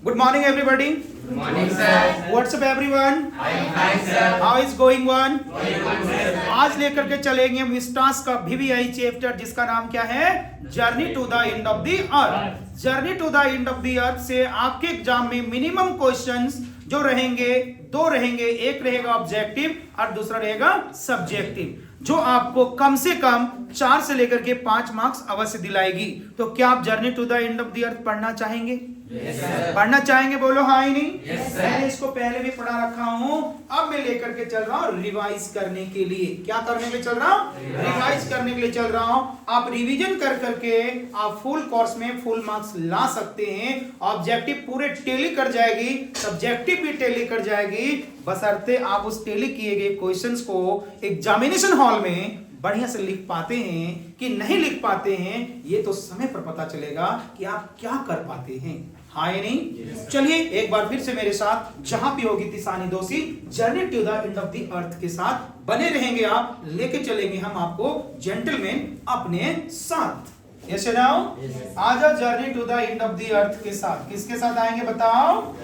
Good morning, everybody. Good morning, sir. What's up, everyone? I am fine, sir. How is going on? Going on, sir. आज लेकर के चलेंगे हम Vistas का VVI chapter जिसका नाम क्या है? Journey to the end of the earth. Journey to the end of the earth से आपके एग्जाम में मिनिमम क्वेश्चंस जो रहेंगे दो रहेंगे, एक रहेगा ऑब्जेक्टिव और दूसरा रहेगा सब्जेक्टिव, जो आपको कम से कम 4 से लेकर के 5 मार्क्स अवश्य दिलाएगी। तो क्या आप journey to the end of the earth पढ़ना चाहेंगे? Yes, sir. पढ़ना चाहेंगे? बोलो हाँ ही नहीं। Yes, sir. मैंने इसको पहले भी पढ़ा रखा हूँ, अब मैं लेकर के चल रहा हूँ रिवाइज करने के लिए। क्या करने के लिए चल रहा हूँ? रिवाइज करने के लिए चल रहा हूँ। आप रिवीजन कर करके आप फुल कोर्स में फुल मार्क्स ला सकते हैं। ऑब्जेक्टिव पूरे टेली कर जाएगी, सब्जेक्टिव भी टेली कर जाएगी, बशर्ते आप उस टेली किए गए क्वेश्चंस को एग्जामिनेशन हॉल में बढ़िया से लिख पाते हैं कि नहीं लिख पाते हैं, ये तो समय पर पता चलेगा कि आप क्या कर पाते हैं। हाँ या नहीं? Yes. चलिए एक बार फिर से मेरे साथ जहां भी होगी तिसानी दोषी journey to the end of the earth के साथ बने रहेंगे। आप लेके चलेंगे हम आपको जेंटलमैन अपने साथ। यस नाउ आ जाओ journey to the end of the earth के साथ। किसके साथ आएंगे बताओ?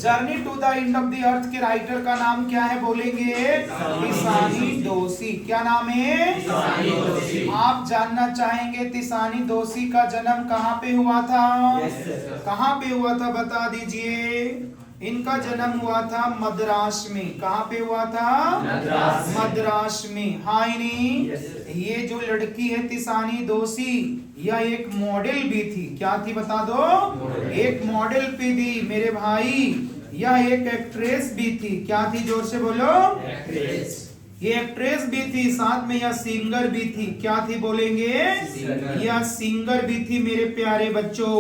Journey to the end of the earth के राइटर का नाम क्या है बोलेंगे? तिसानी दोषी। क्या नाम है? तिसानी दोषी। आप जानना चाहेंगे तिसानी दोषी का जन्म कहाँ पे हुआ था? कहाँ पे हुआ था बता दीजिए। इनका जन्म हुआ था मद्रास में। कहाँ पे हुआ था? मद्रास में। हाँ ही नहीं? ये जो लड़की है तिसानी दोषी, यह एक मॉडल भी थी। क्या थी बता दो? एक मॉडल भी थी मेरे भाई। यह एक एक्ट्रेस भी थी। क्या थी? जोर से बोलो। Actress. ये एक्ट्रेस भी थी, साथ में यह सिंगर भी थी। क्या थी बोलेंगे? सिंगर। यह सिंगर भी थी मेरे प्यारे बच्चों।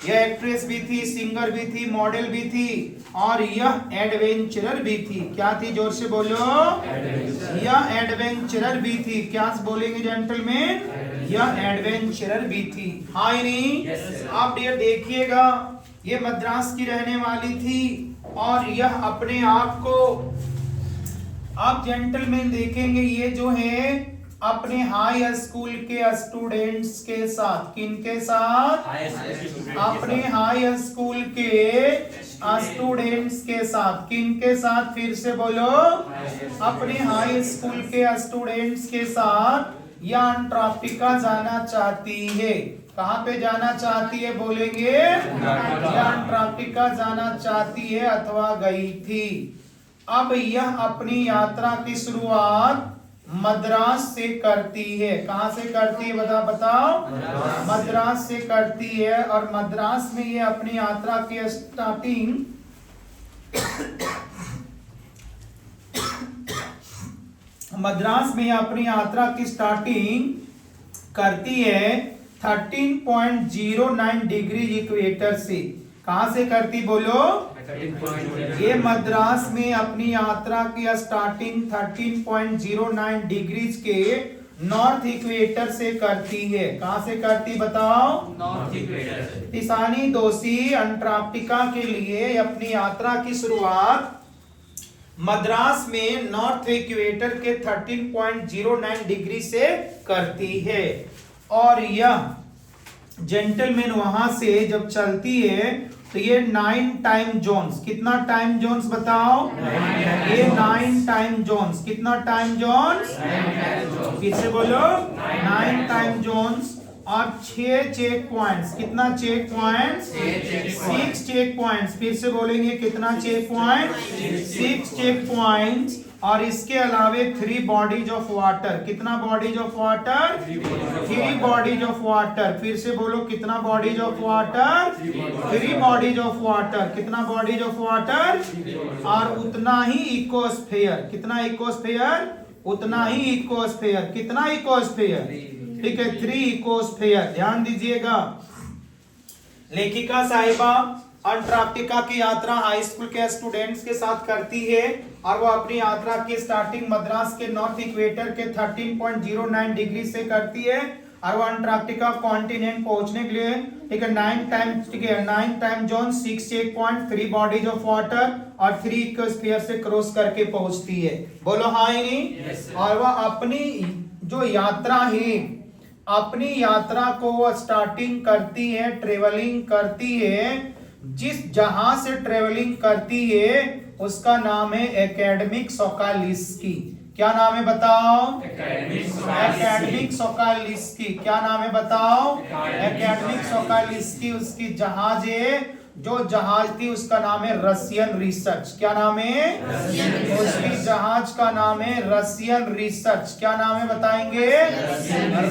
यह एक्ट्रेस भी थी, सिंगर भी थी, मॉडल भी थी और यह एडवेंचरर भी थी। क्या थी? जोर से बोलो। Adventure. यह एडवेंचरर भी थी। क्या बोलेंगे जेंटलमैन? यह एडवेंचरर भी थी। हाँ या नहीं? Yes, sir. आप डियर देखिएगा, ये मद्रास की रहने वाली थी और यह अपने आप को, आप जेंटलमैन देखेंगे, ये जो है अपने हाई स्कूल के स्टूडेंट्स के साथ, किनके साथ? अपने हाई स्कूल के स्टूडेंट्स के साथ। किनके साथ? फिर से बोलो। अपने हाई स्कूल के स्टूडेंट्स के साथ यह अंटार्कटिका जाना चाहती है। कहाँ पे जाना चाहती है बोलेंगे? यह अंटार्कटिका जाना चाहती है अथवा गई थी। अब यह अपनी यात्रा की शुरुआत मद्रास से करती है। कहां से करती है बताओ? मद्रास से करती है और मद्रास में ये अपनी यात्रा की स्टार्टिंग मद्रास में ये अपनी यात्रा की स्टार्टिंग करती है 13.09 डिग्री इक्वेटर से। कहां से करती बोलो? ये मद्रास में अपनी यात्रा की स्टार्टिंग 13.09 डिग्रीज के नॉर्थ इक्वेटर से करती है। कहां से करती बताओ? North Equator. तिसानी दोषी अंटार्कटिका के लिए अपनी यात्रा की शुरुआत मद्रास में नॉर्थ इक्वेटर के 13.09 डिग्री से करती है और यह जेंटलमैन वहां से जब चलती है तो ये 9 टाइम जोन्स, कितना टाइम जोन्स बताओ? ये 9 टाइम जोन्स। कितना टाइम जोन्स? किससे बोलो? 9 टाइम जोन्स और 6 चेक पॉइंट्स। कितना चेक पॉइंट्स? 6 check points. फिर से बोलेंगे कितना चेक पॉइंट? 6 चेक पॉइंट्स और इसके अलावे 3 बॉडीज ऑफ वाटर। कितना bodies of water? 3 bodies of water. फिर से बोलो कितना bodies of water? 3 bodies of water. कितना बॉडीज ऑफ वाटर? और उतना ही इकोस्फेयर। कितना इकोस्फेयर? उतना ही इकोस्फेयर। कितना इकोस्फेयर? ठीक है, 3 इकोस्फेयर। ध्यान दीजिएगा, लेखिका साहिबा अंटार्कटिका की यात्रा हाई स्कूल के स्टूडेंट्स के साथ करती है और वो अपनी यात्रा की स्टार्टिंग मद्रास के नॉर्थ इक्वेटर के 13.09 डिग्री से करती है और वो अंटार्कटिका कॉन्टिनेंट पहुंचने के लिए, ठीक है, 9 टाइम, ठीक है, 9 time zone, 6 check point, 3 bodies of water और 3 इकोस्फीयर से क्रॉस करके पहुंचती है। बोलो हाँ ही नहीं? Yes, और वह अपनी जो यात्रा है, अपनी यात्रा को वो स्टार्टिंग करती है, ट्रेवलिंग करती है जिस जहाज से ट्रेवलिंग करती है उसका नाम है एकेडमिक सोकालिस्की। क्या नाम है बताओ? एकेडमिक सोकालिस्की। क्या नाम है बताओ? एकेडमिक सोकालिस्की। उसकी जहाज है, जो जहाज थी उसका नाम है रशियन रिसर्च। क्या नाम है? उसकी जहाज का नाम है रशियन रिसर्च। क्या नाम है बताएंगे?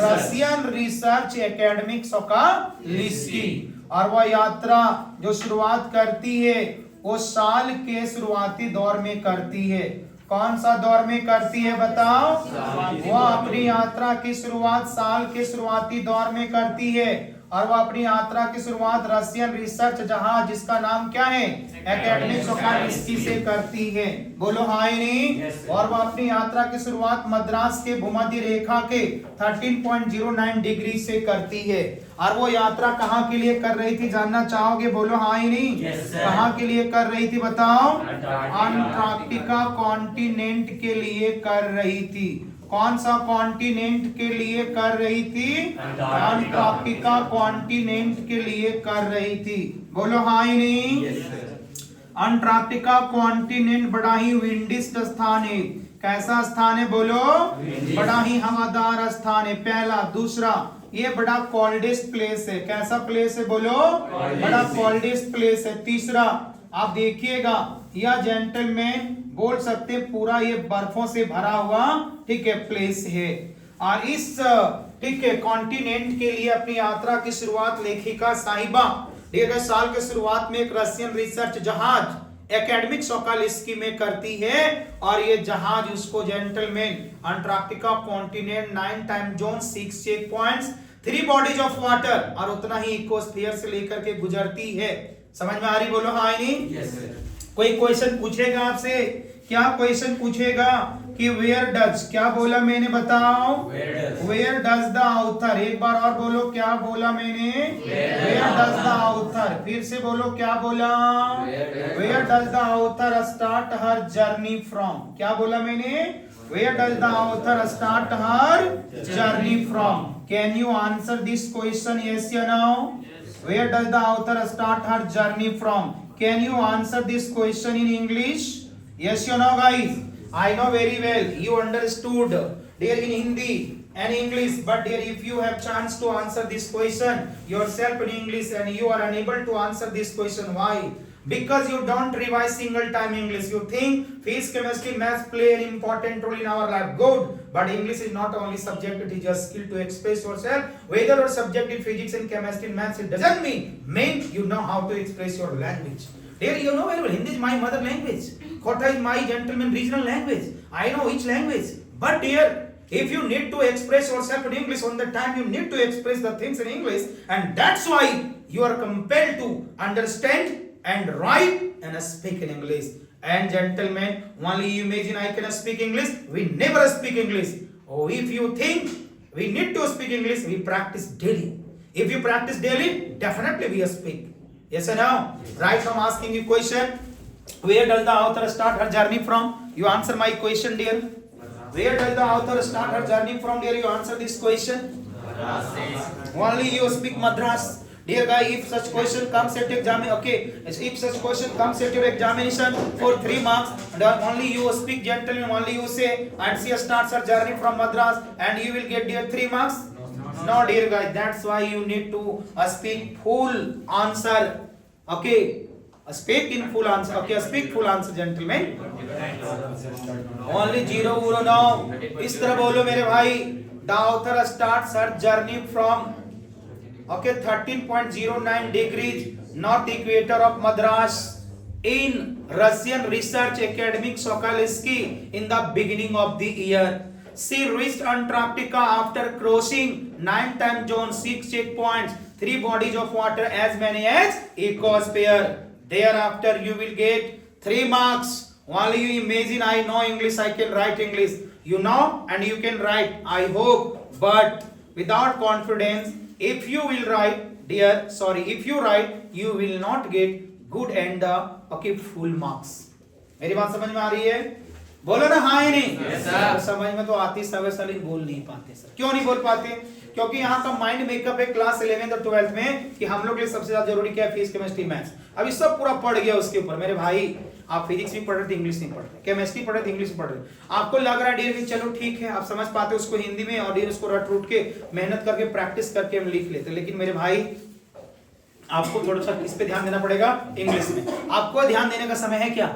रशियन रिसर्च एकेडमिक सोकालिस्की। और वह यात्रा जो शुरुआत करती है वो साल के शुरुआती दौर में करती है। कौन सा दौर में करती है बताओ? वह अपनी यात्रा की शुरुआत साल के शुरुआती दौर में करती है और वह अपनी यात्रा की शुरुआत रशियन रिसर्च जहाज जिसका नाम क्या है? एकेडमिक सोकालिस्की से करती है। बोलो हाँ या नहीं? और वह अपनी यात्रा की शुरुआत मद्रास के भूमध्य रेखा के 13.09 डिग्री से करती है। और वो यात्रा कहाँ के लिए कर रही थी जानना चाहोगे? बोलो हाँ या नहीं? कहाँ के लिए कर रही थी बताओ? अंटार्कटिका कॉन्टिनेंट के लिए कर रही थी। कौन सा कॉन्टिनेंट के लिए कर रही थी? अंटार्कटिका कॉन्टिनेंट के लिए कर रही थी। बोलो हाँ या नहीं? अंटार्कटिका कॉन्टिनेंट बड़ा ही विंडीस्ट स्थान है। कैसा स्थान है बोलो? बड़ा ही हवादार स्थान है, पहला। दूसरा, ये बड़ा कोल्डेस्ट प्लेस है। कैसा प्लेस है बोलो? बड़ा कोल्डेस्ट प्लेस है। तीसरा, आप देखिएगा यह जेंटलमैन बोल सकते पूरा ये बर्फों से भरा हुआ ठीक है प्लेस है। और इस ठीक है कॉन्टिनेंट के लिए अपनी यात्रा की शुरुआत लेखिका साहिबा 1.5 साल के शुरुआत में एक रशियन रिसर्च जहाज एकेडमिक सोकालिस्की में करती है। और ये जहाज उसको gentleman Antarctica continent 9 time zone 6 check points 3 bodies of water और उतना ही इकोस्फीयर से लेकर के गुजरती है। समझ में आ रही? बोलो हाँ नहीं? कोई क्वेश्चन पूछेगा आपसे? क्या क्वेश्चन पूछेगा कि वेयर डज, क्या बोला मैंने बताओ? वेयर डज द ऑथर, एक बार और बोलो क्या बोला मैंने? वेयर डज द ऑथर, फिर से बोलो क्या बोला? Where does the author start her journey from, क्या बोला मैंने? Where does the author start her journey from. Can you answer this question yes या no? Where does the author start her journey from? Can you answer this question in English? Yes or no, guys? I know very well you understood dear in Hindi and English, but dear if you have chance to answer this question yourself in English and you are unable to answer this question, why? Because you don't revise single time English. You think physics, chemistry, maths play an important role in our life. Good. But English is not only subject, it is a skill to express yourself. Whether or subject in physics and chemistry and maths, it doesn't mean you know how to express your language. Dear, you know very well, Hindi is my mother language. Kotha is my gentleman regional language. I know each language. But dear, if you need to express yourself in English, on the time you need to express the things in English, and that's why you are compelled to understand and write and speak in English. And gentlemen, only you imagine I can speak English, we never speak English. Oh, if you think we need to speak English, we practice daily. If you practice daily, definitely we speak. Yes or no? Right, I'm asking you question. Where does the author start her journey from? You answer my question, dear. Where does the author start her journey from, dear? You answer this question. Only you speak Madras. Dear guy, if such question comes at exam, okay, if such question comes at your examination for 3 marks, then only you speak gentlemen, only you say, and she starts her journey from Madras, and you will get dear 3 marks. No, dear guy, that's why you need to speak full answer. Okay, speak in full answer. Okay, speak full answer, gentlemen. Only 0 0 now. इस तरह बोलो मेरे भाई. The author starts her journey from okay 13.09 degrees north equator of Madras in Russian Research Academic Sokolisky in the beginning of the year. She reached Antarctica after crossing 9 time zone, 6 checkpoints, 3 bodies of water, as many as ecosphere. Thereafter you will get 3 marks. Only you imagine I know English, I can write English. You know and you can write, I hope, but without confidence. If you will write, dear, sorry, if you write, you will not get good and the okay full marks. मेरी बात समझ में आ रही है? बोलो ना हाँ ही नहीं। Yes, sir. समझ में तो आती सब है सर, लेकिन बोल नहीं पाते सर। क्यों नहीं बोल पाते? क्योंकि यहाँ का माइंड मेकअप है क्लास 11th और 12th में कि हम लोग के लिए सबसे ज्यादा जरूरी क्या है, फिजिक्स केमिस्ट्री मैथ्स। अभी सब पूरा पढ़ गया उसके ऊपर। मेरे भाई आप फिजिक्स भी पढ़ रहे थे, इंग्लिश नहीं पढ़ रहे, केमिस्ट्री पढ़ रहे थे, इंग्लिश पढ़ रहे, आपको लग रहा है डियर कि चलो ठीक है आप समझ पाते उसको हिंदी में, और डियर उसको रट रूट के मेहनत करके प्रैक्टिस करके हम लिख लेते। लेकिन मेरे भाई आपको थोड़ा सा इस पे ध्यान देना पड़ेगा इंग्लिश में। आपको ध्यान देने का समय है क्या?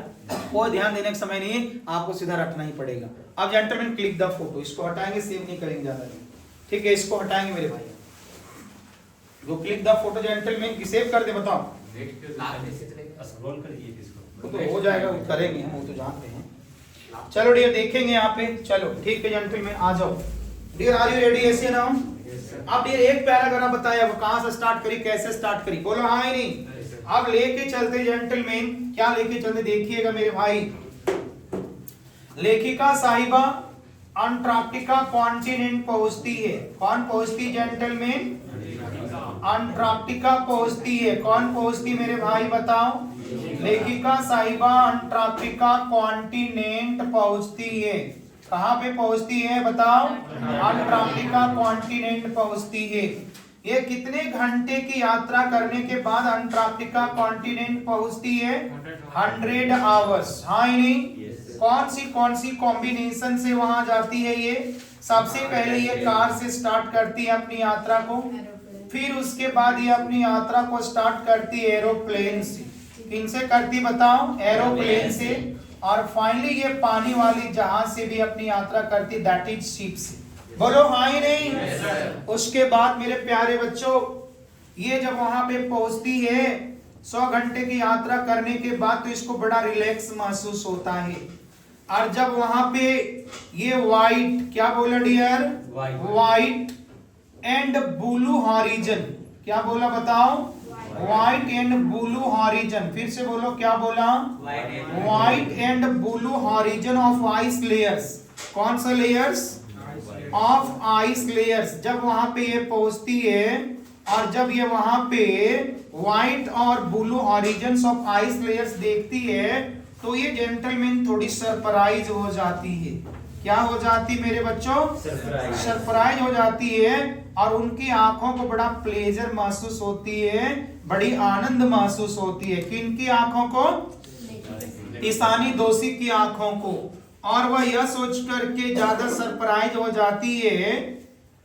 कोई ध्यान देने का समय नहीं, आपको सीधा रटना ही पड़ेगा। अब जेंटलमैन क्लिक द फोटो, इसको हटाएंगे, सेव नहीं करेंगे ज्यादा नहीं, ठीक है? इसको हटाएंगे मेरे भाई, जो क्लिक द फोटो जेंटलमैन की सेव कर दे, बताओ स्क्रॉल करिए इसको, वो तो हो जाएगा, वो करेंगे हम, वो तो जानते हैं। चलो डियर देखेंगे यहाँ पे, चलो ठीक है जेंटलमैन आ जाओ। Dear are you ready? ऐसे ना अब डियर एक पैराग्राफ बताया, वो कहां से स्टार्ट करी, कैसे स्टार्ट करी, बोलो हाँ ही नहीं। अब लेके चलते जेंटलमैन, क्या लेके चलते देखिएगा मेरे भाई। लेखिका साहिबा अंटार्कटिका कॉन्टिनेंट पहुंचती है। कौन पहुंचती जेंटलमैन? अंटार्कटिका पहुंचती है। कौन पहुंचती मेरे भाई बताओ? लेखिका साहिबा अंटार्कटिका कॉन्टिनेंट पहुंचती है। कहां पे पहुंचती है बताओ? अंटार्कटिका कॉन्टिनेंट पहुंचती है। ये कितने घंटे की यात्रा करने के बाद अंटार्कटिका कॉन्टिनेंट पहुंचती है? 100 आवर्स। हाँ ही नहीं? कौन सी कॉम्बिनेशन से वहां जाती है ये? सबसे पहले ये कार से स्टार्ट करती है अपनी यात्रा को, फिर उसके बाद ये अपनी यात्रा को स्टार्ट करती है एरोप्लेन से। किनसे करती बताओ? एरोप्लेन से। और फाइनली ये पानी वाली जहाज से भी अपनी यात्रा करती, दैट इज शिप से। बोलो हाँ ही नहीं? yes, उसके बाद मेरे प्यारे बच्चों, ये जब वहां पे पहुंचती है 100 घंटे की यात्रा करने के बाद, तो इसको बड़ा रिलैक्स महसूस होता है। और जब वहां पे ये वाइट, क्या बोला dear? White and blue horizon, क्या बोला बताओ? White and blue horizon. फिर से बोलो, क्या बोला? White and blue horizon of ice layers. कौन सा लेयर्स? Of ice layers. जब वहां पे ये पहुंचती है और जब ये वहां पे व्हाइट और blue horizon of ice layers देखती है, तो ये जेंटलमैन थोड़ी सरप्राइज हो जाती है। क्या हो जाती मेरे बच्चों? सरप्राइज हो जाती है। और उनकी आंखों को बड़ा प्लेजर महसूस होती है, बड़ी आनंद महसूस होती है। किनकी आंखों को? ईशानी दोषी की आंखों को। और वह यह सोच करके ज्यादा सरप्राइज हो जाती है,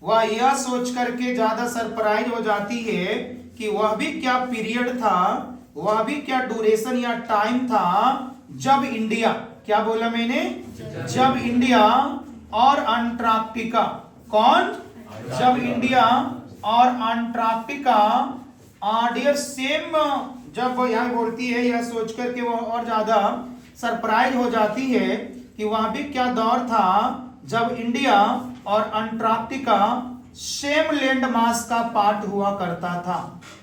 वह यह सोच करके ज्यादा सरप्राइज हो जाती है कि वह भी क्या पीरियड था, वह भी क्या ड्यूरेशन या टाइम था, जब इंडिया, क्या बोला मैंने? जब इंडिया और अंटार्कटिका, कौन? जब इंडिया और अंटार्कटिका डियर सेम, जब यह बोलती है, यह सोच करके वो और ज्यादा सरप्राइज हो जाती है कि वह भी क्या दौर था जब इंडिया और अंटार्कटिका सेम लैंड मास का पार्ट हुआ करता था।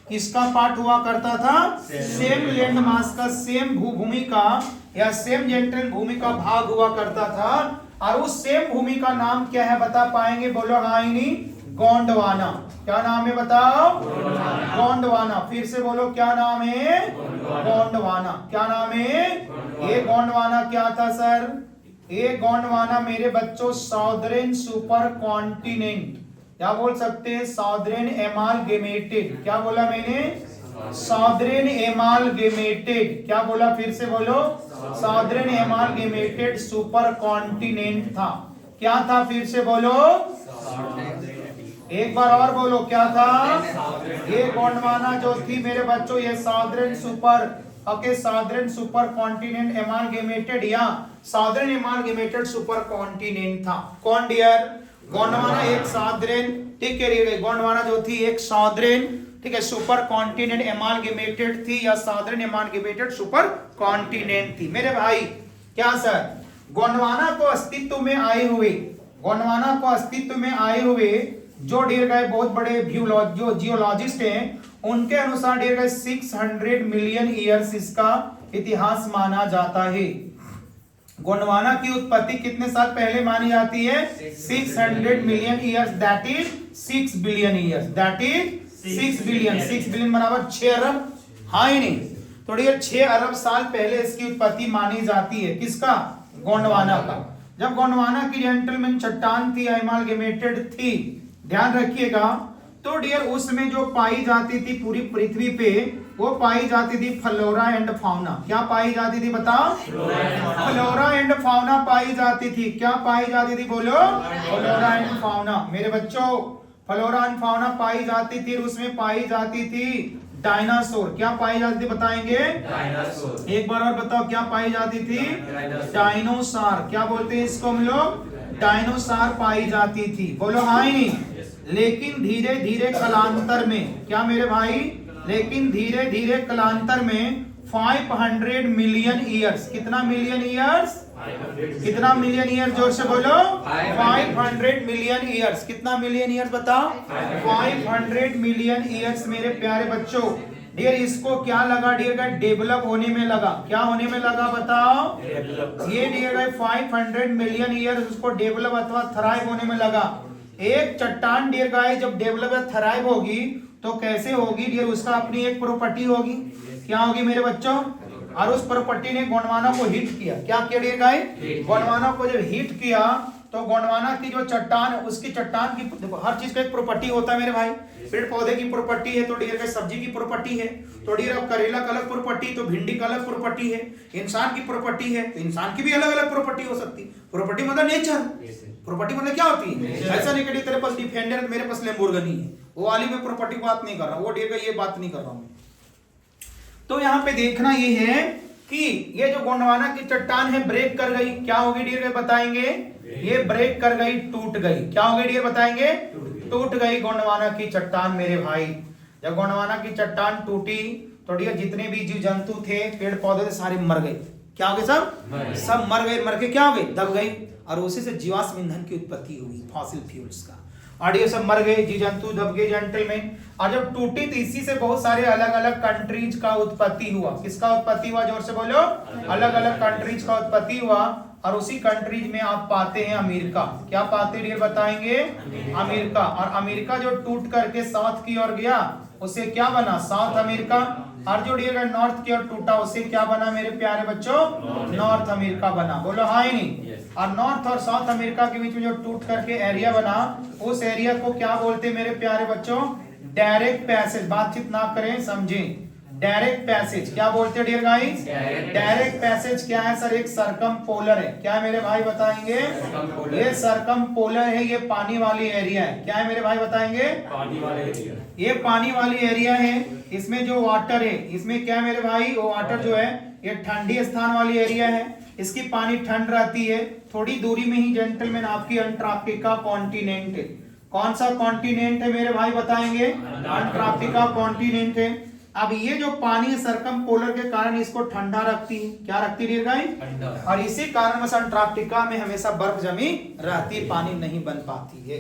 किसका पार्ट हुआ करता था? सेम लैंड मास का, सेम भूमि का या सेम जेंटल भूमि का भाग हुआ करता था। और उस सेम भूमि का नाम क्या है बता पाएंगे? बोलो हाँ ही नहीं? गोंडवाना। क्या नाम है बताओ? गोंडवाना। फिर से बोलो, क्या नाम है? गोंडवाना। क्या नाम है? ये गोंडवाना क्या था सर? ये गोंडवाना मेरे बच्चों साउदर्न सुपर कॉन्टिनेंट, क्या बोल सकते हैं? साउदर्न एमालगेमेटेड। क्या बोला मैंने? साउदर्न एमालगेमेटेड। क्या बोला? फिर से बोलो, साउदर्न एमालगेमेटेड सुपर कॉन्टिनेंट था। क्या था? फिर से बोलो, एक बार और बोलो, क्या था? ये गोंडवाना जो थी मेरे बच्चों, ये southern super, okay, southern super continent amalgamated या साउदर्न एमालगेमेटेड सुपर कॉन्टिनेंट था। कौन डियर? गोंडवाना एक साउदर्न, ठीक है, गोंडवाना जो थी एक साउदर्न, ठीक है, सुपर कॉन्टिनेंट एमालगेमेटेड थी या साउदर्न एमालगेमेटेड सुपर कॉन्टिनेंट थी। मेरे भाई क्या सर, गोंडवाना को अस्तित्व में आए हुए, गोंडवाना को अस्तित्व में आए हुए जो डियर गए बहुत बड़े जो जियोलॉजिस्ट हैं, उनके अनुसार डियर गए 600 मिलियन ईयर्स इसका इतिहास माना जाता है। गोंडवाना की उत्पत्ति कितने साल पहले मानी जाती है? 600 million years, that is 6 billion years, that is 6 billion. 6 billion बराबर 6 अरब, हाँ ही नहीं? तो डियर 6 अरब साल पहले इसकी उत्पत्ति मानी जाती है। किसका? गोंडवाना का। जब गोंडवाना की जेंटलमैन चट्टान थी, एमालगेमेटेड थी, ध्यान रखिएगा, तो डियर उसमें जो पाई जाती थी पूरी पृथ्वी पे, वो पाई जाती थी फ्लोरा एंड फाउना। क्या पाई जाती थी बताओ? फ्लोरा एंड फाउना पाई जाती थी। क्या पाई जाती थी बोलो? Flora and fauna. मेरे बच्चों, फ्लोरा एंड फाउना पाई जाती थी, उसमें पाई जाती थी डायनासोर। क्या पाई जाती थी बताएंगे? डायनासोर। एक बार और बताओ, क्या पाई जाती थी? डायनोसार। क्या बोलते हैं इसको हम लोग? डायनोसार पाई जाती थी। बोलो हाई। लेकिन धीरे धीरे कालांतर में, क्या मेरे भाई? लेकिन धीरे धीरे कालांतर में 500 मिलियन ईयर्स, कितना मिलियन ईयर्स? कितना मिलियन ईयर्स? जोर से बोलो। 500 मिलियन ईयर्स। कितना मिलियन ईयर्स बताओ? 500 मिलियन ईयर्स मेरे प्यारे बच्चों। डियर इसको क्या लगा डियर का? डेवलप होने में लगा। क्या होने में लगा बताओ? ये डियर का 500 मिलियन ईयर्स उसको डेवलप अथवा थराइव होने में लगा। एक चट्टान डियर गाय जब डेवलप या थराइव होगी तो कैसे होगी डियर? उसका अपनी एक प्रॉपर्टी होगी। क्या होगी मेरे बच्चों? और उस प्रॉपर्टी ने गोंडवाना को हिट किया। क्या किया डियर गाय? गोंडवाना को जब हिट किया तो गोंडवाना की जो चट्टान, उसकी चट्टान की, देखो हर चीज का एक प्रॉपर्टी होता है मेरे भाई। पेड़ पौधे की प्रॉपर्टी है तो डियर का सब्जी की प्रॉपर्टी है, तो डियर अब करेला का अलग प्रॉपर्टी, तो भिंडी का अलग प्रॉपर्टी है। इंसान की प्रॉपर्टी है तो इंसान की भी अलग अलग प्रॉपर्टी हो सकती है। प्रॉपर्टी मतलब नेचर। प्रॉपर्टी मतलब क्या होती है? ऐसा नहीं कि तेरे पास डिफेंडर मेरे पास लैम्बोर्गिनी है, वो वाली में प्रॉपर्टी बात नहीं कर रहा, वो डियर का ये बात नहीं कर रहा हूं। तो यहाँ पे देखना ये है कि ये जो गोंडवाना की चट्टान है ब्रेक कर गई। क्या होगी डियर बताएंगे? ये ब्रेक कर गई, टूट गई। क्या हो गई डियर बताएंगे? टूट गई गोंडवाना की चट्टान मेरे भाई। जब गोंडवाना की चट्टान टूटी तो डियर जितने भी जीव जंतु थे, पेड़ पौधे थे, सारे मर गए। क्या हो गए? सब मर गए। मर के क्या हो गए? दब गए। और उसी से जीवाश्म ईंधन की उत्पत्ति हुई, फॉसिल फ्यूल्स का। और ये सब मर गए, जीव जंतु दब गए जेंटलमैन। और जब टूटी तो इसी से बहुत सारे अलग अलग कंट्रीज का उत्पत्ति हुआ। किसका उत्पत्ति हुआ? जोर से बोलो। अलग अलग कंट्रीज का उत्पत्ति हुआ। और उसी कंट्रीज में आप पाते हैं अमेरिका। क्या पाते हैं बताएंगे? अमेरिका। और अमेरिका जो टूट करके साउथ की ओर गया, उसे क्या बना? South America. और जो डियर नॉर्थ की ओर टूटा, उसे क्या बना मेरे प्यारे बच्चों? नॉर्थ अमेरिका बना। बोलो हाई नहीं। और नॉर्थ और साउथ अमेरिका के बीच में जो टूट करके एरिया बना, उस एरिया को क्या बोलते हैं मेरे प्यारे बच्चों? Direct passage. बातचीत ना करें, समझें। डायरेक्ट पैसेज क्या बोलते हैं डियर गाइस? डायरेक्ट पैसेज क्या है सर? एक सरकम पोलर है। क्या है मेरे भाई बताएंगे? ये सरकम पोलर है, ये पानी वाली एरिया है। क्या है मेरे भाई बताएंगे? पानी वाले एरिया। ये पानी वाली एरिया है। इसमें जो वाटर है, इसमें क्या है मेरे भाई? वो वाटर जो है ये ठंडी स्थान वाली एरिया है। इसकी पानी ठंड रहती है। थोड़ी दूरी में ही जेंटलमैन आपकी अंटार्कटिका कॉन्टिनेंट है। कौन सा कॉन्टिनेंट है मेरे भाई बताएंगे? अंटार्कटिका कॉन्टिनेंट है। अब ये जो पानी है सरकम पोलर के कारण इसको ठंडा रखती है। क्या रखती है गाइस? और इसी कारण बस अंटार्कटिका में हमेशा बर्फ जमी रहती है, पानी नहीं बन पाती है।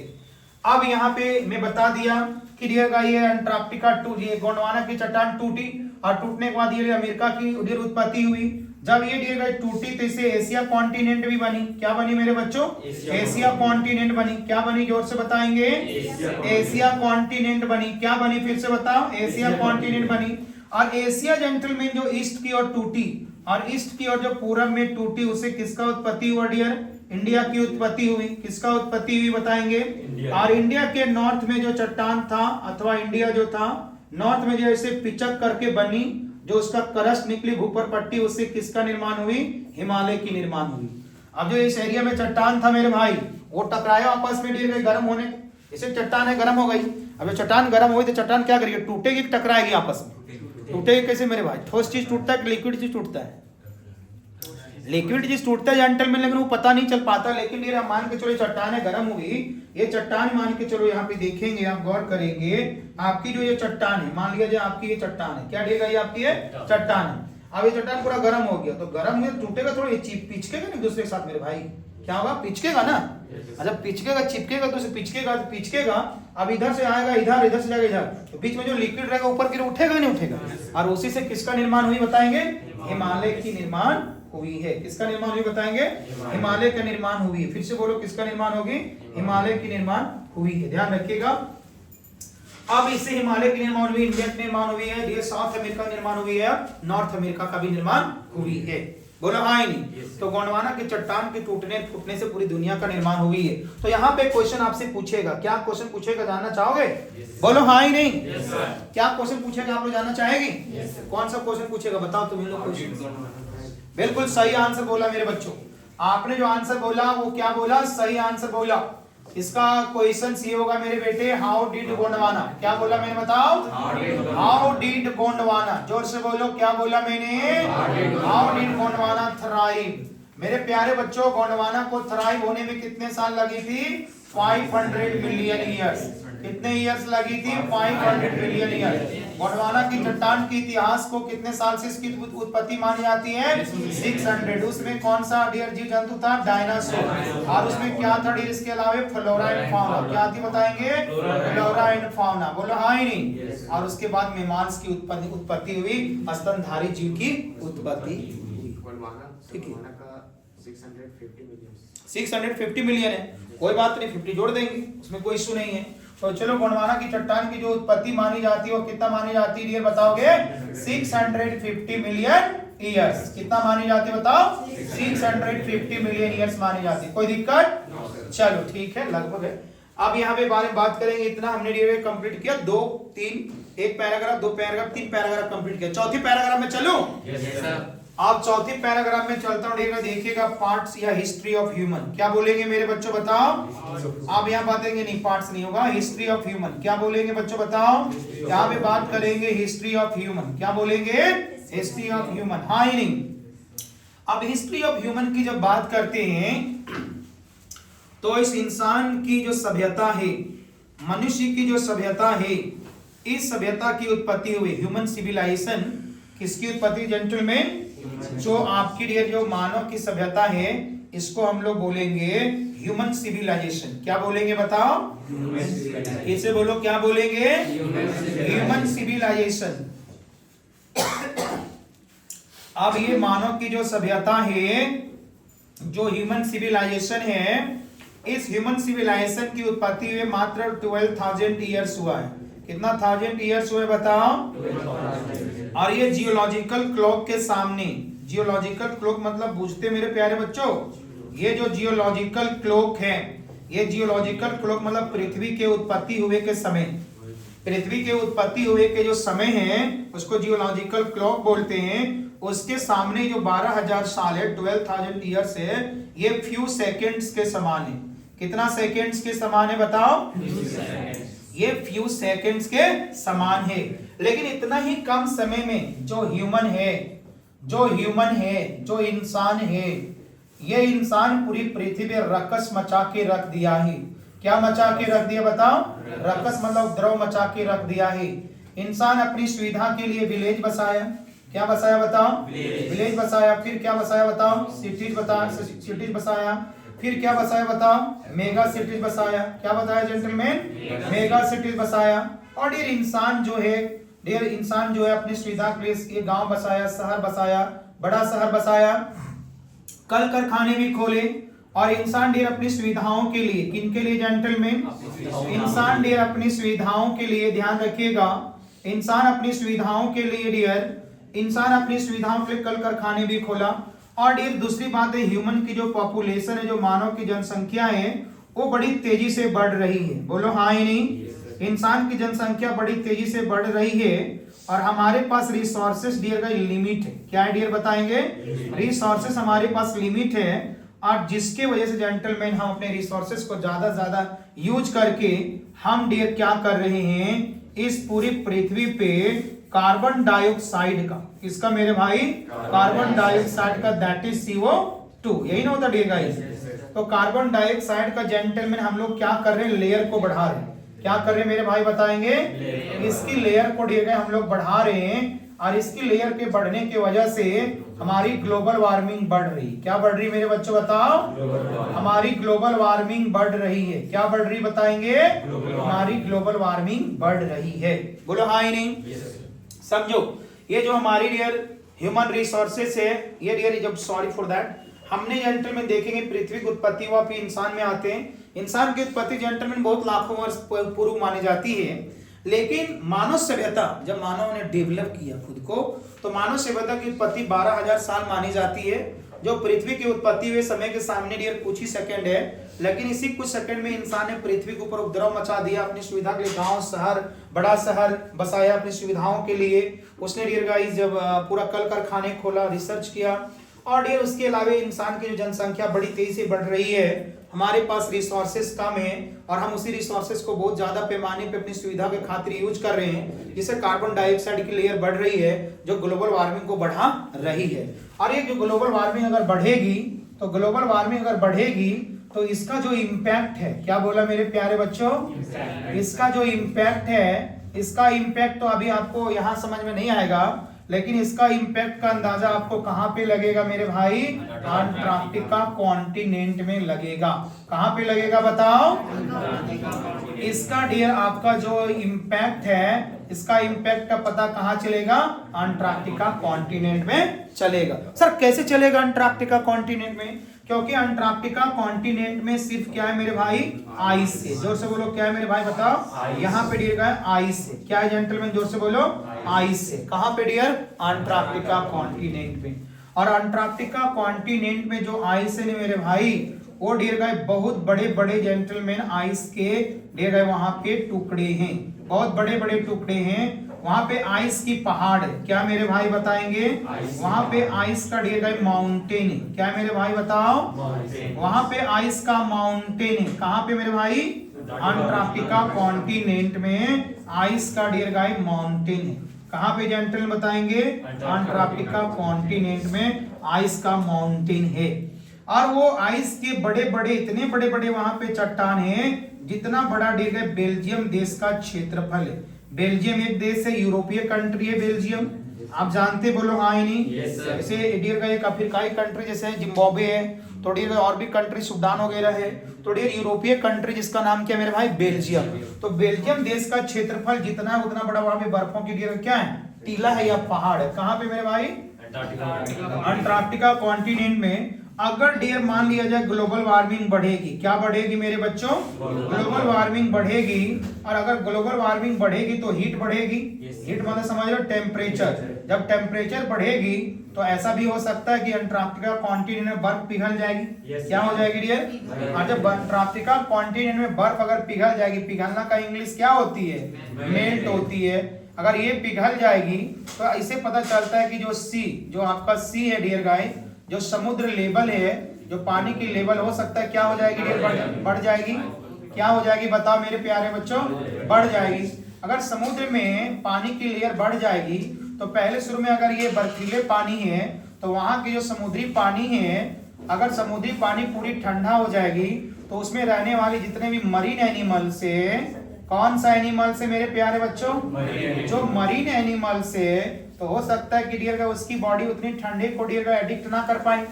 अब यहाँ पे मैं बता दिया कि डियर गाइस ये अंटार्कटिका ये गोंडवाना की चट्टान टूटी और टूटने के बाद ये अमेरिका की डियर उत्पत्ति हुई। जब ये डियर गाइस टूटी तो इसे एशिया कॉन्टिनेंट भी बनी। क्या बनी मेरे बच्चों? एशिया कॉन्टिनेंट बनी। क्या बनी? जोर से बताएंगे। एशिया कॉन्टिनेंट बनी। क्या बनी? फिर से बताओ। एशिया कॉन्टिनेंट बनी। और एशिया जेंटलमैन जो ईस्ट की ओर टूटी और ईस्ट की ओर जो पूरब में टूटी, उसे किसका उत्पत्ति हुआ डियर? इंडिया की उत्पत्ति हुई। किसका उत्पत्ति हुई बताएंगे? और इंडिया के नॉर्थ में जो चट्टान था अथवा इंडिया जो था नॉर्थ में जो ऐसे पिचक करके बनी, जो उसका क्रस्ट निकली भूपर पट्टी, उससे किसका निर्माण हुई? हिमालय की निर्माण हुई। अब जो इस एरिया में चट्टान था मेरे भाई, वो टकराया आपस में डियर गर्म होने, इसे चट्टान है गर्म हो गई। अब चट्टान गर्म हुई तो चट्टान क्या करेगी? टूटेगी, टकराएगी आपस में। टूटेगी कैसे मेरे भाई? ठोस चीज टूटता है कि लिक्विड चीज टूटता है? लिक्विड चीज टूटता है जेंटलमैन, लेकिन वो पता नहीं चल पाता। लेकिन ये मान के चलो चट्टान है गर्म हुई, ये चट्टान मान के चलो यहाँ पे देखेंगे, आप गौर करेंगे, आपकी जो ये चट्टान है, मान लिया जाए आपकी ये चट्टान है, क्या देगा ये आपकी ये चट्टान है। अब ये चट्टान पूरा गर्म हो गया, तो गर्म हुआ टूटेगा थोड़ा, पिचकेगा नहीं दूसरे के साथ मेरे भाई, क्या होगा? पिचकेगा ना। अच्छा पिचकेगा, चिपकेगा तो पिचकेगा तो पिचकेगा। अब इधर से आएगा इधर, इधर से जाएगा इधर, तो बीच में जो लिक्विड रहेगा ऊपर की उठेगा नहीं उठेगा। और उसी से किसका निर्माण हुई बताएंगे? हिमालय की निर्माण हुई है। किसका निर्माण हुई बताएंगे? हिमालय का निर्माण हुई है। फिर से बोलो, किसका निर्माण होगी? हिमालय की निर्माण हुई है। ध्यान रखिएगा। अब इससे हिमालय की निर्माण हुई, इंडिया की निर्माण हुई है, साउथ अमेरिका निर्माण हुई है, नॉर्थ अमेरिका का भी निर्माण हुई है। बोलो हाँ ही नहीं। तो गोंडवाना की चट्टान के टूटने फूटने से पूरी दुनिया का निर्माण हुई है। तो यहाँ पे क्वेश्चन आपसे पूछेगा, क्या क्वेश्चन पूछेगा जानना चाहोगे? बोलो हाँ ही नहीं। क्या क्वेश्चन पूछेगा आप लोग जानना चाहेगी? कौन सा क्वेश्चन पूछेगा बताओ तुम लोग? क्वेश्चन बिल्कुल सही आंसर बोला मेरे बच्चों। आपने जो आंसर बोला वो क्या बोला? सही आंसर बोला। इसका क्वेश्चन ये होगा मेरे बेटे, हाउ डिड गोंडवाना, क्या बोला मैंने बताओ? हाउ डिड गोंडवाना, जोर से बोलो क्या बोला मैंने? How did Gondwana thrive. मेरे प्यारे बच्चों, गोंडवाना को थ्राइव होने में कितने साल लगी थी? 500 मिलियन ईयर्स। कितने ईयर्स लगी थी? 500 मिलियन ईयर्स। गोंडवाना की चट्टान के इतिहास को कितने साल से इसकी उत्पत्ति मानी जाती है? 600। उसमें कौन सा डियर जीव जंतु था? डायनासोर। और उसमें क्या था डियर इसके अलावा? Flora and fauna. क्या थी बताएंगे? Flora and fauna. बोलो हाँ ही नहीं। और उसके बाद मेमांस की उत्पत्ति हुई, स्तनधारी जीव की उत्पत्ति हुई। ठीक है, 650 मिलियन है, कोई बात नहीं, 50 जोड़ देंगे, उसमें कोई इशू नहीं है। तो चलो, गोंडवाना की चट्टान की जो उत्पत्ति मानी जाती है वो कितना मानी जाती है डियर बताओगे? 650 मिलियन ईयर्स। कितना मानी जाती है बताओ? 650 मिलियन ईयर्स मानी जाती है। कोई दिक्कत? चलो ठीक है, लगभग है। अब यहाँ पे बारे में बात करेंगे, इतना हमने डियर कंप्लीट किया। 2 3 एक पैराग्राफ, 2 पैराग्राफ, 3 पैराग्राफ कंप्लीट किया। चौथी पैराग्राफ में चलूं? आप चौथी पैराग्राफ में चलता हूँ, देखिएगा पार्ट्स या हिस्ट्री ऑफ ह्यूमन। क्या बोलेंगे मेरे बच्चों बताओ? आप यहाँ बातेंगे नहीं, पार्ट्स नहीं होगा, हिस्ट्री ऑफ ह्यूमन। क्या बोलेंगे बच्चों बताओ? यहाँ पे बात करेंगे हिस्ट्री ऑफ ह्यूमन। क्या बोलेंगे? History of human. हाँ ही नहीं। अब हिस्ट्री ऑफ ह्यूमन की जब बात करते हैं तो इस इंसान की जो सभ्यता है, मनुष्य की जो सभ्यता है, इस सभ्यता की उत्पत्ति हुई, ह्यूमन सिविलाइजेशन। किसकी उत्पत्ति जेंटलमैन? जो आपकी डियर जो मानव की सभ्यता है, इसको हम लोग बोलेंगे ह्यूमन सिविलाइजेशन। क्या बोलेंगे बताओ? कैसे बोलो, क्या बोलेंगे? Human civilization. अब ये मानव की जो सभ्यता है, जो ह्यूमन सिविलाइजेशन है, इस ह्यूमन सिविलाइजेशन की उत्पत्ति हुए मात्र 12,000 ईयर्स हुआ है। कितना 1000 ईयर्स हुए बताओ? और ये जियोलॉजिकल क्लॉक के सामने, जियोलॉजिकल क्लॉक मतलब बुझते मेरे प्यारे बच्चों, ये जो जियोलॉजिकल क्लॉक है, ये जियोलॉजिकल क्लॉक मतलब पृथ्वी के उत्पत्ति हुए के समय, पृथ्वी के उत्पत्ति हुए के जो समय है उसको जियोलॉजिकल क्लॉक बोलते हैं। उसके सामने जो 12,000 साल है, 12,000 ईयर्स है, ये फ्यू सेकेंड्स के समान है। कितना सेकेंड्स के समान है बताओ? ये फ्यू सेकेंड्स के समान है। लेकिन इतना ही कम समय में जो ह्यूमन है, जो इंसान है, ये इंसान पूरी पृथ्वी पे रकस मचा के रख दिया है। क्या मचा के रख दिया बताओ? रकस मतलब द्रव मचा के रख दिया है। इंसान अपनी सुविधा के लिए विलेज बसाया। क्या बसाया बताओ? विलेज बसाया। फिर क्या बसाया बताओ? सिटीज बसाया। फिर क्या बसाया बताओ? मेगा सिटीज बसाया। क्या बताया जेंटलमैन? मेगा सिटीज बसाया। और डियर इंसान जो है अपनी सुविधा के लिए ये गांव बसाया, शहर बसाया, बड़ा शहर बसाया, कल कारखाने भी खोले। और इंसान डियर अपनी सुविधाओं के लिए, किनके लिए जेंटलमैन? इंसान डियर अपनी सुविधाओं के लिए, ध्यान रखिएगा, इंसान अपनी सुविधाओं के लिए डियर, इंसान अपनी सुविधाओं के लिए कल कारखाने भी खोला। और डियर दूसरी बात है, ह्यूमन की जो पॉपुलेशन है, जो मानव की जनसंख्या है, वो बड़ी तेजी से बढ़ रही है। बोलो हाँ ही नहीं। इंसान की जनसंख्या बड़ी तेजी से बढ़ रही है और हमारे पास रिसोर्सेस डियर का लिमिट है। क्या है डियर बताएंगे? रिसोर्सेस हमारे पास लिमिट है और जिसके वजह से जेंटलमैन हम अपने रिसोर्सेस को ज्यादा यूज करके हम डियर क्या कर रहे हैं, इस पूरी पृथ्वी पे कार्बन डाइऑक्साइड का, किसका मेरे भाई? कार्बन डाइऑक्साइड का, दैट इज CO2। यही ना होता डियर गाइस? तो कार्बन डाइऑक्साइड का जेंटलमैन हम लोग क्या कर रहे हैं? लेयर को बढ़ा रहे हैं। क्या कर रहे हैं मेरे भाई बताएंगे? इसकी लेयर को डियर हम लोग बढ़ा रहे हैं और इसकी लेयर के बढ़ने की वजह से हमारी ग्लोबल वार्मिंग बढ़ रही। क्या बढ़ रही मेरे बच्चों बताओ? हमारी ग्लोबल वार्मिंग बढ़ रही है। क्या बढ़ रही बताएंगे? हमारी ग्लोबल वार्मिंग बढ़ रही है। बोलो हाँ ही नहीं। समझो, ये जो हमारी डियर ह्यूमन रिसोर्सेस है, ये डियर जब सॉरी फॉर दैट, हमने जेंटलमैन देखेंगे पृथ्वी की उत्पत्ति हुआ, फिर इंसान में आते हैं। इंसान की उत्पत्ति जेंटलमैन बहुत लाखों वर्ष पूर्व मानी जाती है। लेकिन मानव सभ्यता, जब मानव ने डेवलप किया खुद को, तो मानव सभ्यता की उत्पत्ति 12,000 साल मानी जाती है, जो पृथ्वी की उत्पत्ति हुए समय के सामने डियर कुछ ही सेकंड है। लेकिन इसी कुछ सेकंड में इंसान ने पृथ्वी के ऊपर उपद्रव मचा दिया, अपनी सुविधा के लिए गांव शहर बड़ा शहर बसाया अपनी सुविधाओं के लिए। उसने डियर गाइस जब पूरा कल कारखाने खोला, रिसर्च किया, और डियर उसके अलावा इंसान की जो जनसंख्या बड़ी तेजी से बढ़ रही है, हमारे पास रिसोर्सेस कम है और हम उसी रिसोर्सेस को बहुत ज्यादा पैमाने पे अपनी सुविधा के खातिर यूज कर रहे हैं, जिससे कार्बन डाइऑक्साइड की लेयर बढ़ रही है, जो ग्लोबल वार्मिंग को बढ़ा रही है। और ये जो ग्लोबल वार्मिंग अगर बढ़ेगी, तो ग्लोबल वार्मिंग अगर बढ़ेगी तो इसका जो इम्पैक्ट है, क्या बोला मेरे प्यारे बच्चों, इसका जो इम्पैक्ट है, इसका इम्पैक्ट तो अभी आपको यहाँ समझ में नहीं आएगा, लेकिन इसका इम्पैक्ट का अंदाजा आपको कहां पे लगेगा मेरे भाई, अंटार्कटिका कॉन्टिनेंट में लगेगा। कहां पे लगेगा बताओ, इसका डियर आपका जो इम्पैक्ट है, इसका इम्पैक्ट का पता कहां चलेगा, अंटार्कटिका कॉन्टिनेंट में चलेगा। सर कैसे चलेगा अंटार्कटिका कॉन्टिनेंट में, क्योंकि अंटार्कटिका कॉन्टिनेंट में सिर्फ क्या है मेरे भाई, आइस है। जोर से बोलो क्या है मेरे भाई बताओ, यहाँ पे डियर है आइस है। क्या है जेंटलमैन, जोर से बोलो, आइस है। कहां पे डियर, अंटार्कटिका कॉन्टिनेंट में। और अंटार्कटिका कॉन्टिनेंट में जो आइस है मेरे भाई, वो डियर गाय बहुत बड़े बड़े जेंटलमैन आइस के डियर गाय वहां पे टुकड़े हैं, बहुत बड़े बड़े टुकड़े हैं। वहां पे आइस की पहाड़ है, क्या मेरे भाई बताएंगे, वहां पे आइस का डियर गाय माउंटेन है। क्या मेरे भाई बताओ, वहां पे आइस का माउंटेन है। कहां पे मेरे भाई, अंटार्कटिका कॉन्टिनेंट में आइस का डियर गाय माउंटेन है। कहां पे जेंटलमैन बताएंगे, अंटार्कटिका कॉन्टिनेंट में आइस का माउंटेन है। और वो आइस के बड़े बड़े, इतने बड़े बड़े वहां पे चट्टान है, जितना बड़ा डियर गाय बेल्जियम देश का क्षेत्रफल है। बेल्जियम एक देश है, यूरोपीय कंट्री है बेल्जियम, आप जानते, बोलो हाँ ही नहीं। जैसे डियर गाय एक अफ्रीकाई कंट्री जैसे जिम्बाब्वे है, तो डियर और भी कंट्री सूडान वगैरह है, तो डियर यूरोपीय कंट्री जिसका नाम क्या है मेरे भाई, बेल्जियम। तो बेल्जियम देश का क्षेत्रफल जितना है उतना बड़ा, वहां पे बर्फों की डियर क्या है, टीला है या पहाड़ है। कहां पे मेरे भाई, अंटार्कटिका कॉन्टिनेंट में। अगर डियर मान लिया जाए ग्लोबल वार्मिंग बढ़ेगी, क्या बढ़ेगी मेरे बच्चों, ग्लोबल वार्मिंग बढ़ेगी। और अगर ग्लोबल वार्मिंग बढ़ेगी तो हीट बढ़ेगी। हीट मतलब समझ लो टेम्परेचर, जब टेम्परेचर बढ़ेगी तो ऐसा भी हो सकता है कि अंटार्कटिका कॉन्टिनेंट में बर्फ पिघल जाएगी। क्या हो जाएगी डियर, और जब अंटार्कटिका कॉन्टिनेंट में बर्फ अगर पिघल जाएगी, पिघलना का इंग्लिश क्या होती है, मेल्ट होती है। अगर ये पिघल जाएगी तो इससे पता चलता है कि जो सी, जो आपका सी है डियर गाय, जो समुद्र लेवल है, जो पानी की लेवल हो सकता है क्या हो जाएगी डियर, बढ़ जाएगी। क्या हो जाएगी बताओ मेरे प्यारे बच्चों, बढ़ जाएगी। अगर समुद्र में पानी की लेयर बढ़ जाएगी तो पहले शुरू में अगर ये बर्फीले पानी है, तो वहां की जो समुद्री पानी है, अगर समुद्री पानी पूरी ठंडा हो जाएगी तो उसमें रहने वाले जितने भी मरीन एनिमल से, कौन सा एनिमल से मेरे प्यारे बच्चों, जो मरीन एनिमल से, तो हो सकता है कि डियर का उसकी बॉडी उतनी ठंडे को डियर का एडिक्ट ना कर पाए।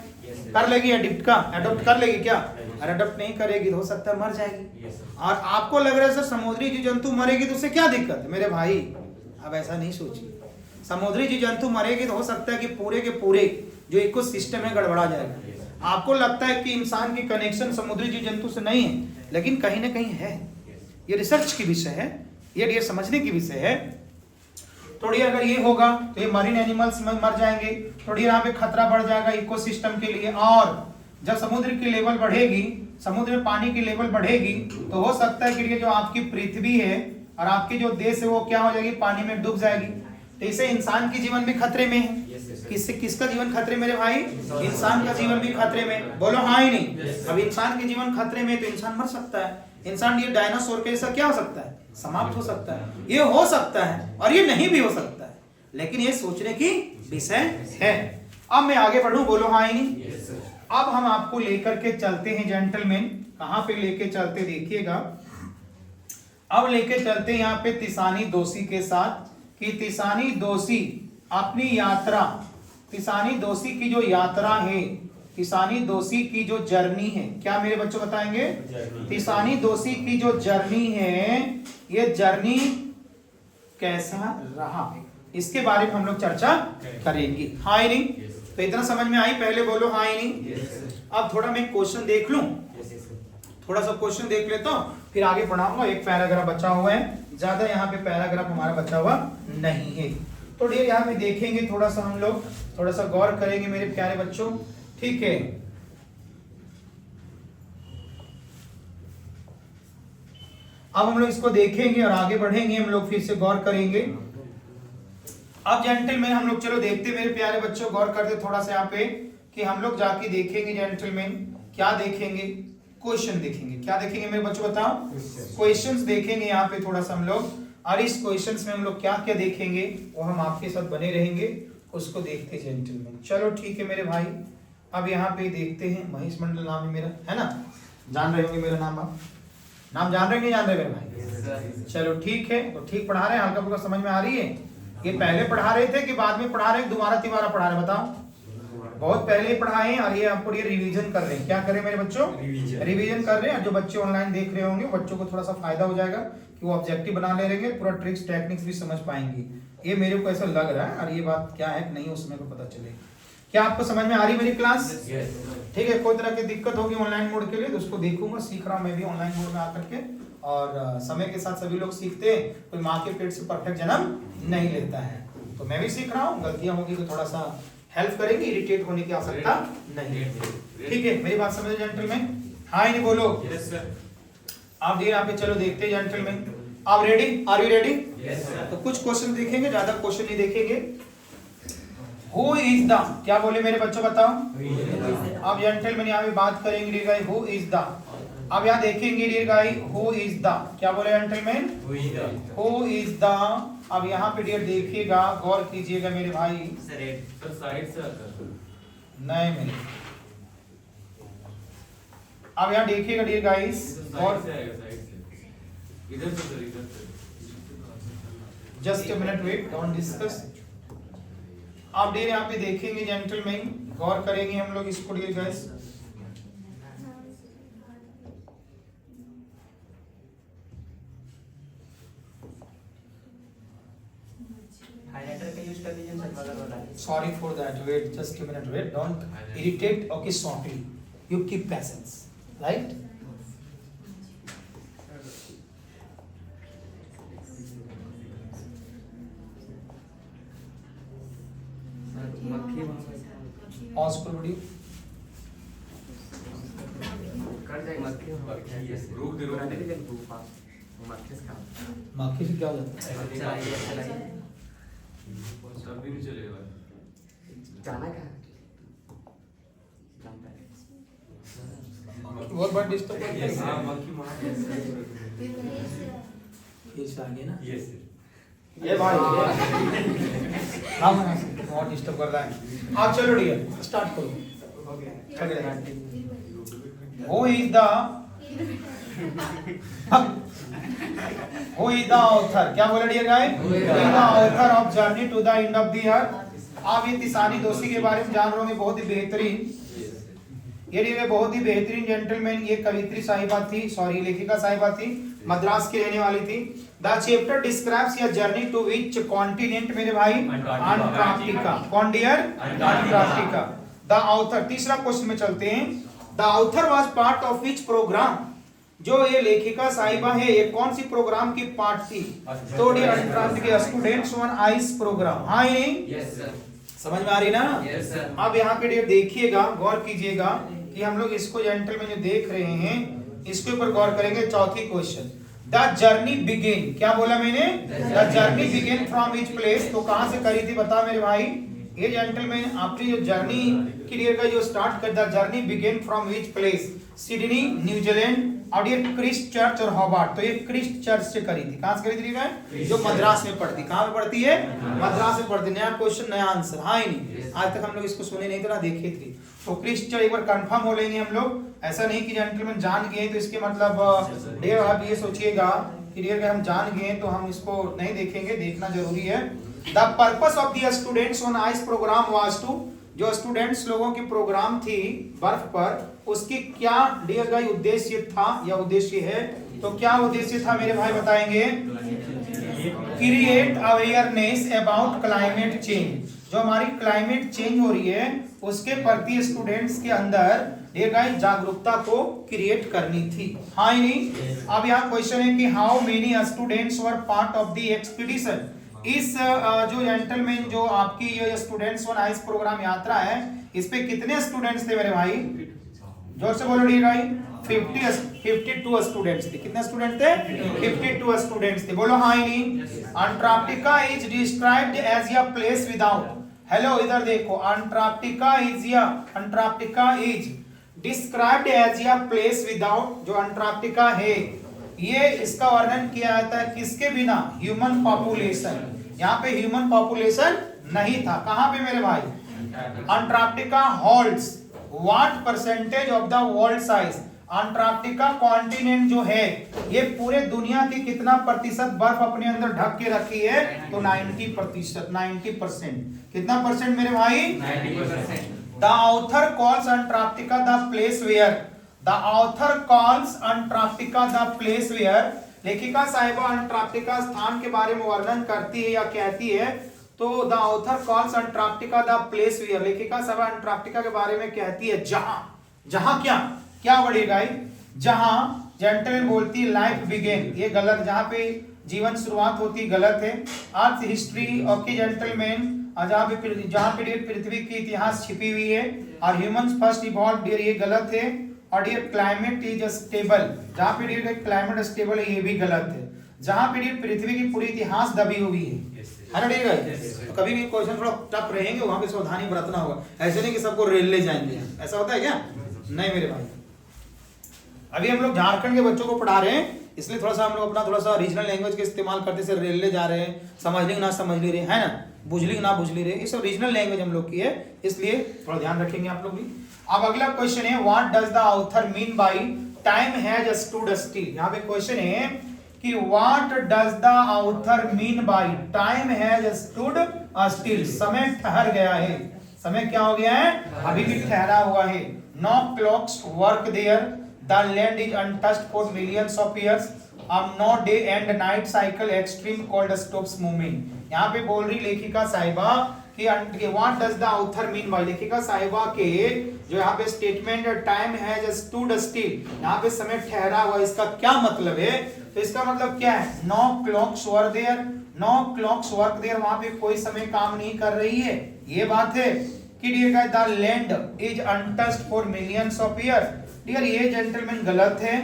कर लेगी एडिक्ट का, एडॉप्ट कर लेगी क्या, और एडॉप्ट नहीं करेगी तो हो सकता है मर जाएगी। और आपको लग रहा है सर समुद्री जीव जंतु मरेगी तो उससे क्या दिक्कत है, मेरे भाई अब ऐसा नहीं सोचिए। समुद्री जीव जंतु मरेगी तो हो सकता है कि पूरे के पूरे जो इकोसिस्टम है गड़बड़ा जाएगा। आपको लगता है कि इंसान की कनेक्शन समुद्री जीव जंतु से नहीं है, लेकिन कहीं ना कहीं है। ये रिसर्च की विषय है, ये डियर समझने की विषय है। तो डियर अगर ये होगा तो ये मरीन एनिमल्स मर जाएंगे, तो डियर यहाँ पे खतरा बढ़ जाएगा इकोसिस्टम के लिए। और जब समुद्र की लेवल बढ़ेगी, समुद्र में पानी की लेवल बढ़ेगी, तो हो सकता है कि ये जो आपकी पृथ्वी है और आपकी जो देश है वो क्या हो जाएगी, पानी में डूब जाएगी। तो इससे इंसान की जीवन भी खतरे में है। किससे, किसका जीवन खतरे मेरे भाई, इंसान का जीवन भी खतरे में, बोलो हाँ ही नहीं। अब इंसान के जीवन खतरे में तो इंसान मर सकता है। इंसान ये डायनासोर के जैसा क्या हो सकता है, समाप्त हो सकता है। ये हो सकता है और ये नहीं भी हो सकता है, लेकिन ये सोचने की विषय है। अब मैं आगे बढ़ूं, बोलो हाँ ही नहीं। अब हम आपको लेकर के चलते हैं जेंटलमैन, कहां पे लेके चलते देखिएगा। अब लेके चलते हैं यहाँ पे तिसानी दोषी के साथ, कि तिसानी दोषी अपनी यात्रा, तिसानी दोषी की जो यात्रा है, तिसानी दोषी की जो जर्नी है, क्या मेरे बच्चों बताएंगे, तिसानी दोषी की जो जर्नी है, ये जर्नी कैसा रहा, इसके बारे में हम लोग चर्चा करेंगे। हाँ ही नहीं, तो इतना समझ में आई, पहले बोलो हाँ ही नहीं। अब थोड़ा मैं क्वेश्चन देख लूं, थोड़ा सा क्वेश्चन देख लेता हूं, फिर आगे पढ़ाऊंगा। एक पैराग्राफ बचा हुआ है, ज्यादा यहाँ पे पैराग्राफ हमारा बचा हुआ नहीं है। तो डियर यहाँ पे देखेंगे थोड़ा सा, हम लोग थोड़ा सा गौर करेंगे मेरे प्यारे बच्चों, ठीक है। अब हम लोग इसको देखेंगे और आगे बढ़ेंगे, हम लोग फिर से गौर करेंगे। अब जेंटलमैन हम लोग चलो देखते मेरे प्यारे बच्चों, गौर करते थोड़ा सा यहाँ पे कि हम लोग जाके देखेंगे जेंटलमैन, क्या देखेंगे, क्वेश्चन देखेंगे। क्या देखेंगे मेरे बच्चों बताओ? क्वेश्चंस देखेंगे यहाँ पे थोड़ा सा हम लोग, और इस क्वेश्चंस में हम लोग क्या क्या देखेंगे वो हम आपके साथ बने रहेंगे, उसको देखते जेंटलमैन। चलो ठीक है मेरे भाई, अब यहाँ पे देखते हैं। महेश मंडल नाम है मेरा, है ना? जान रहे होंगे मेरा नाम, आप नाम जान रहे नहीं जान रहे मेरे भाई? चलो ठीक है, तो ठीक पढ़ा रहे हैं, हल्का फुल्का समझ में आ रही है? ये पहले पढ़ा रहे थे कि बाद में पढ़ा रहे हैं, दोबारा तिबारा पढ़ा रहे बताओ? बहुत पहले ही पढ़ाए हैं, और ये आपको ये रिवीजन कर रहे हैं। क्या करें मेरे बच्चों? रिवीजन कर रहे हैं। जो बच्चे ऑनलाइन देख रहे होंगे बच्चों को थोड़ा सा फायदा हो जाएगा कि वो ऑब्जेक्टिव बना ले रहेंगे, पूरा ट्रिक्स टेक्निक्स भी समझ पाएंगे। ये मेरे को ऐसा लग रहा है, और ये बात क्या है नहीं उसमें को पता चलेगा। क्या आपको समझ में आ रही मेरी क्लास? ठीक है। कोई तरह की दिक्कत होगी ऑनलाइन मोड के लिए तो उसको देखूंगा, सीख रहा हूं मैं भी ऑनलाइन मोड में आकर के, और समय के साथ सभी लोग सीखते हैं। कोई माँ के पेट से परफेक्ट जन्म नहीं लेता है, तो मैं भी सीख रहा हूँ। गलतियां होगी तो थोड़ा सा हेल्प करेंगे, इरिटेट होने की आवश्यकता नहीं। ठीक है, मेरी बात समझे जेंटलमैन? हाँ नहीं बोलो? Yes sir. आप यहाँ पे चलो देखते हैं जेंटलमैन। आप ready? Are you ready? Yes sir. तो कुछ क्वेश्चन देखेंगे, ज्यादा क्वेश्चन नहीं देखेंगे। हु इज द, क्या बोले मेरे बच्चों बताओ? अब जेंटलमैन यहाँ पे बात करेंगे dear guys, who is the. अब यहाँ देखेंगे dear guys, who is the, क्या बोले जेंटलमैन? Who is the. अब यहाँ पे डियर देखिएगा, गौर कीजिएगा मेरे भाई। सर साइड से आता है। नहीं मेरे, अब यहाँ देखिएगा डियर गाइस, साइड से आएगा, साइड से। इधर से सर, इधर से। Just a minute wait, don't discuss. आप डियर यहाँ पे देखेंगे जेंटलमैन, गौर करेंगे हम लोग इसको डियर गाइस। हाइलाइटर का यूज कर लीजिए सर, कलर वाला। Sorry for that. Wait, just a minute. Wait, don't irritate. Okay, softly. You keep patience, right? Pause for video. कर जाएगा रुक दे, रुक दे। माखी से क्या हो जाता है? सब भी नहीं चलेगा। जाना कहाँ? बहुत बार डिस्टर्ब करते हैं। हाँ, मक्खी मार ये से आगे ना? Yes sir. ये भाई हाँ बहुत डिस्टर्ब कर रहा है। आप चलो डियर स्टार्ट करो। Who is the author? क्या बोले dear guys? Who is the author of Journey to the End of the Earth? आप ये तिसानी दोषी के बारे में जान रहे होंगे, बहुत ही बेहतरीन, ये बहुत ही बेहतरीन जेंटलमैन। ये कवित्री साहिबा थी, सॉरी लेखिका साहिबा थी, मद्रास की रहने वाली थी। The chapter describes your journey to which continent मेरे भाई? अंटार्कटिका। कौन डियर? अंटार्कटिका। द ऑथर, तीसरा क्वेश्चन में चलते हैं। The author was part of which programme? जो ये लेखिका साहिबा है ये कौन सी प्रोग्राम की पार्ट थी? तो dear Antarctica students on ice programme. हाँ नहीं? Yes sir. समझ में आ रही ना? Yes sir. अब यहाँ पे डियर देखिएगा, गौर कीजिएगा कि हम लोग इसको जेंटलमैन जो देख रहे हैं इसके ऊपर गौर करेंगे। चौथी क्वेश्चन, द जर्नी बिगिन, क्या बोला मैंने? The journey begin from which place? तो कहां से करी थी बता मेरे भाई? ये जेंटलमैन अपनी जो जर्नी की डियर का जो स्टार्ट कर, the journey begin from which place? Sydney, New Zealand, और ये क्रिस्ट चर्च और हॉबार्ट। तो ये क्रिस्ट चर्च से करी थी। कहां से करी थी? जो मद्रास में पढ़ती। कहां पे पढ़ती है? मद्रास में पढ़ती। नया क्वेश्चन नया आंसर। हाँ ही नहीं, आज तक हम लोग इसको सुने नहीं थे ना देखे थे। तो क्रिस्ट चर्च एक बार कंफर्म हो लेंगे हम लोग, ऐसा नहीं कि जेंटलमैन जान गए तो इसके मतलब डियर आप ये सोचिएगा कि डियर हम जान गए तो हम इसको नहीं देखेंगे, देखना जरूरी है। The purpose of the students on ice programme was to, जो स्टूडेंट्स लोगों की प्रोग्राम थी बर्फ पर, उसकी क्या डियर गाइस उद्देश्य था या उद्देश्य है? तो क्या उद्देश्य था मेरे भाई बताएंगे? Create awareness about climate change. जो हमारी क्लाइमेट चेंज हो रही है उसके प्रति स्टूडेंट्स के अंदर ये गाइस जागरूकता को क्रिएट करनी थी, हाँ ही नहीं। अब यहाँ क्वेश्चन है कि how many students were part of the expedition. इस जो जेंटलमैन जो आपकी ये स्टूडेंट्स वन आइस प्रोग्राम यात्रा है, इस पे कितने स्टूडेंट्स थे मेरे भाई? जोर से बोलो डी भाई। 52 स्टूडेंट्स थे। कितने स्टूडेंट थे? 52 स्टूडेंट्स थे। बोलो हाँ ही नहीं। Antarctica is described as a place without, hello इधर देखो, Antarctica is described as a place without, जो अंटार्कटिका है ये इसका वर्णन किया जाता है किसके बिना? Human population. यहाँ पे ह्यूमन पॉपुलेशन नहीं था। कहां पे मेरे भाई? Antarctica holds what percentage of the world size. Antarctica continent जो है ये पूरे दुनिया की कितना प्रतिशत बर्फ अपने अंदर ढक के रखी है? तो 90%। 90%। कितना परसेंट मेरे भाई? 90%। The author calls Antarctica the place where, the author calls Antarctica the place where, लेखिका साहिबा अंटार्कटिका स्थान के बारे में वर्णन करती है या कहती है, तो the author calls Antarctica the place where, लेखिका साहिबा अंटार्कटिका के बारे में कहती है जहां क्या बढ़ेगा? जहां जेंटलमैन बोलती है लाइफ बिगेन, ये गलत, जहां पे जीवन शुरुआत होती गलत है। अर्थ हिस्ट्री ओके जेंटलमैन, जहां पे डियर पृथ्वी की इतिहास छिपी हुई है। और ह्यूमंस फर्स्ट इवॉल्व डियर, ये गलत है। और डियर क्लाइमेट इज स्टेबल, जहां पे डियर क्लाइमेट स्टेबल है, ये भी गलत है। जहां पे डियर पृथ्वी की पूरी इतिहास दबी हुई है ना डियर गाइस। तो कभी भी क्वेश्चन थोड़ा टफ रहेंगे, वहां पे सावधानी बरतना होगा। ऐसे नहीं कि सबको रेल ले जाएंगे, ऐसा होता है क्या? नहीं मेरे भाई। अभी हम लोग झारखंड के बच्चों को पढ़ा रहे हैं, इसलिए थोड़ा सा हम लोग अपना थोड़ा सा रीजनल लैंग्वेज के इस्तेमाल करते से रेल जा रहे हैं, समझ ली ना समझ ली रहे, है ना, बुझली ना बुझली रहे, ये सब रीजनल लैंग्वेज हम लोग की है, इसलिए थोड़ा ध्यान रखेंगे आप लोग भी। अब अगला क्वेश्चन है what does the author mean by time has stood still. यहाँ पे क्वेश्चन है कि what does the author mean by time has stood still, समय ठहर गया है। समय क्या हो गया है? अभी भी ठहरा हुआ है। No clocks work there, the land is untouched for millions of years, no day and night cycle, extreme cold stops moving। यहाँ पे बोल रही लेखिका साहिबा कि what does the author mean by, लेखिका साहिबा के जो यहाँ पे statement time has stood still, यहाँ पे समय ठहरा हुआ, इसका क्या मतलब है? तो इसका मतलब क्या है? No clocks work there, no clocks work there, वहां पे कोई समय काम नहीं कर रही है, ये बात है। कि dear the land is untouched for millions of years, dear ये जेंटलमैन गलत है।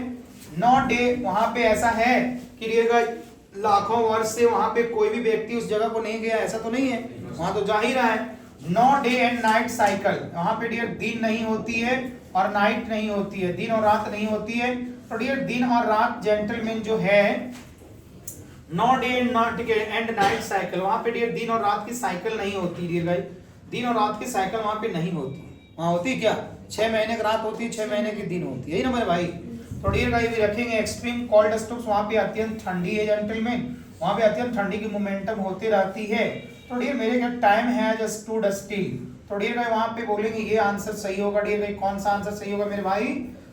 नो डे, वहां पे ऐसा है कि डियर लाखों वर्ष से वहां पे कोई भी व्यक्ति उस जगह को नहीं गया, ऐसा तो नहीं है, वहां तो जा ही रहा है। No day and night cycle, वहां पे डियर दिन नहीं होती है और नाइट नहीं होती है, दिन और रात नहीं होती है। तो डियर दिन और रात जेंटलमैन जो है, no day and night cycle, वहां पे डियर दिन और रात की साइकिल नहीं होती। डियर गाइस दिन और रात की साइकिल वहां पे नहीं होती, वहां होती क्या? 6 महीने की रात होती है, 6 महीने की दिन होती है, यही ना मेरे भाई। तो डियर गाइस भी रखेंगे एक्सट्रीम कोल्ड स्टॉप्स, वहां पे अत्यंत ठंडी है जेंटलमैन, वहां पे अत्यंत ठंडी की मोमेंटम होती रहती है। तो डियर मेरे क्या टाइम हैज स्टूड स्टिल, तो डियर गाइस वहां पे बोलेंगे ये आंसर सही होगा। डियर गाइस कौन सा आंसर सही होगा मेरे भाई?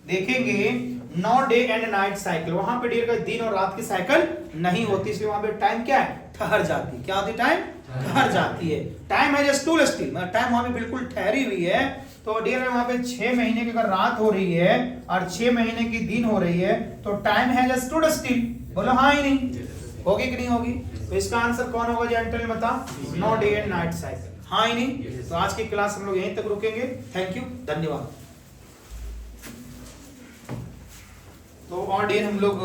देखेंगे no day and night cycle, वहां पे डियर गाइस दिन और रात की साइकिल नहीं होती, इसलिए वहां पे टाइम क्या है? ठहर जाती है। क्या होती? टाइम ठहर जाती है। Time has stood still, time वहां पे बिल्कुल ठहरी हुई है। तो डियर वहां पे 6 महीने की अगर रात हो रही है और 6 महीने की दिन हो रही है, तो टाइम हैज स्टूड स्टिल। बोलो हाँ ही नहीं, होगी कि नहीं होगी? तो इसका आंसर कौन होगा जेंटल बता? No day and night cycle, हाँ ही नहीं। तो आज की क्लास हम लोग यहीं तक रुकेंगे। थैंक यू, धन्यवाद। तो और डेर हम लोग